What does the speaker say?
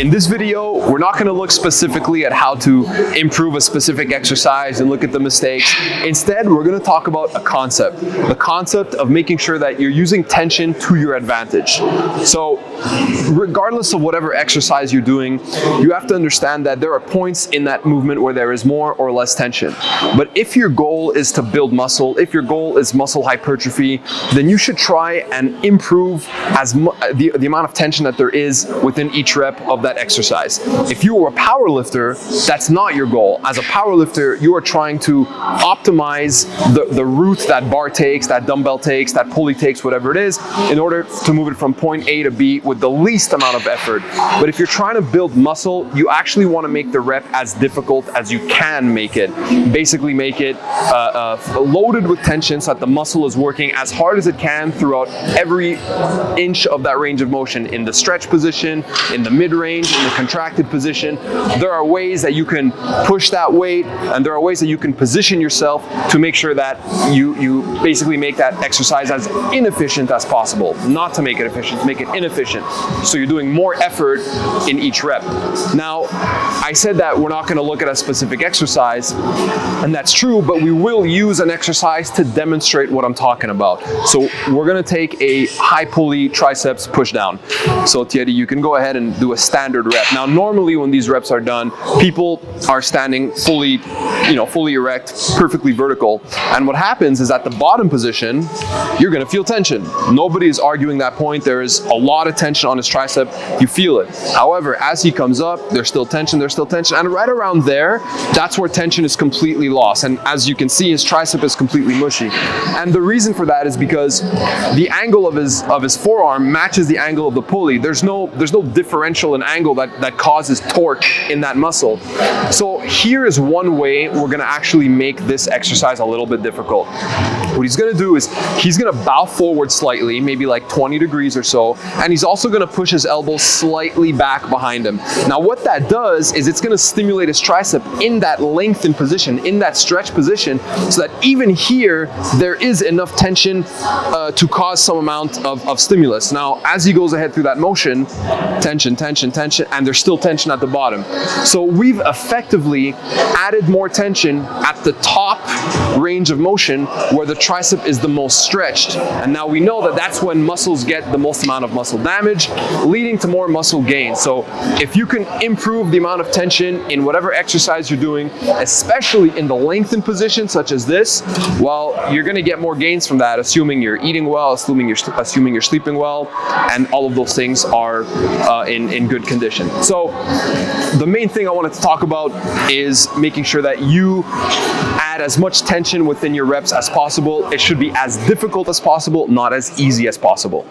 In this video, we're not going to look specifically at how to improve a specific exercise and look at the mistakes. Instead, we're going to talk about a concept, the concept of making sure that you're using tension to your advantage. So regardless of whatever exercise you're doing, you have to understand that there are points in that movement where there is more or less tension. But if your goal is to build muscle, if your goal is muscle hypertrophy, then you should try and improve the amount of tension that there is within each rep of that exercise. If you are a power lifter, that's not your goal. As a power lifter, you are trying to optimize the route that bar takes, that dumbbell takes, that pulley takes, whatever it is, in order to move it from point A to B with the least amount of effort. But if you're trying to build muscle, you actually want to make the rep as difficult as you can make it. Basically make it loaded with tension so that the muscle is working as hard as it can throughout every inch of that range of motion, in the stretch position, in the mid-range, in the contracted position. There are ways that you can push that weight, and there are ways that you can position yourself to make sure that you basically make that exercise as inefficient as possible. Not to make it efficient, to make it inefficient. So you're doing more effort in each rep. Now, I said that we're not going to look at a specific exercise, and that's true, but we will use an exercise to demonstrate what I'm talking about. So we're going to take a high pulley triceps push down. So Thierry, you can go ahead and do a standard rep. Now, normally when these reps are done, people are standing fully erect, perfectly vertical. And what happens is at the bottom position, you're going to feel tension. Nobody is arguing that point. There is a lot of tension on his tricep. You feel it. However, as he comes up, there's still tension, and right around there, that's where tension is completely lost. And as you can see, his tricep is completely mushy. And the reason for that is because the angle of his forearm matches the angle of the pulley. There's no differential in angle that causes torque in that muscle. So here is one way we're going to actually make this exercise a little bit difficult. What he's going to do is he's going to bow forward slightly, maybe like 20 degrees or so, and he's also going to push his elbow slightly back behind him. Now what that does is it's going to stimulate his tricep in that lengthened position, in that stretch position, so that even here there is enough tension to cause some amount of stimulus. Now as he goes ahead through that motion, tension, and there's still tension at the bottom. So we've effectively added more tension at the top range of motion where the tricep is the most stretched. And now we know that that's when muscles get the most amount of muscle damage, leading to more muscle gain. So if you can improve the amount of tension in whatever exercise you're doing, especially in the lengthened position such as this, well, you're going to get more gains from that, assuming you're eating well, assuming you're sleeping well, and all of those things are in good condition. So the main thing I wanted to talk about is making sure that you add as much tension within your reps as possible. It should be as difficult as possible, not as easy as possible.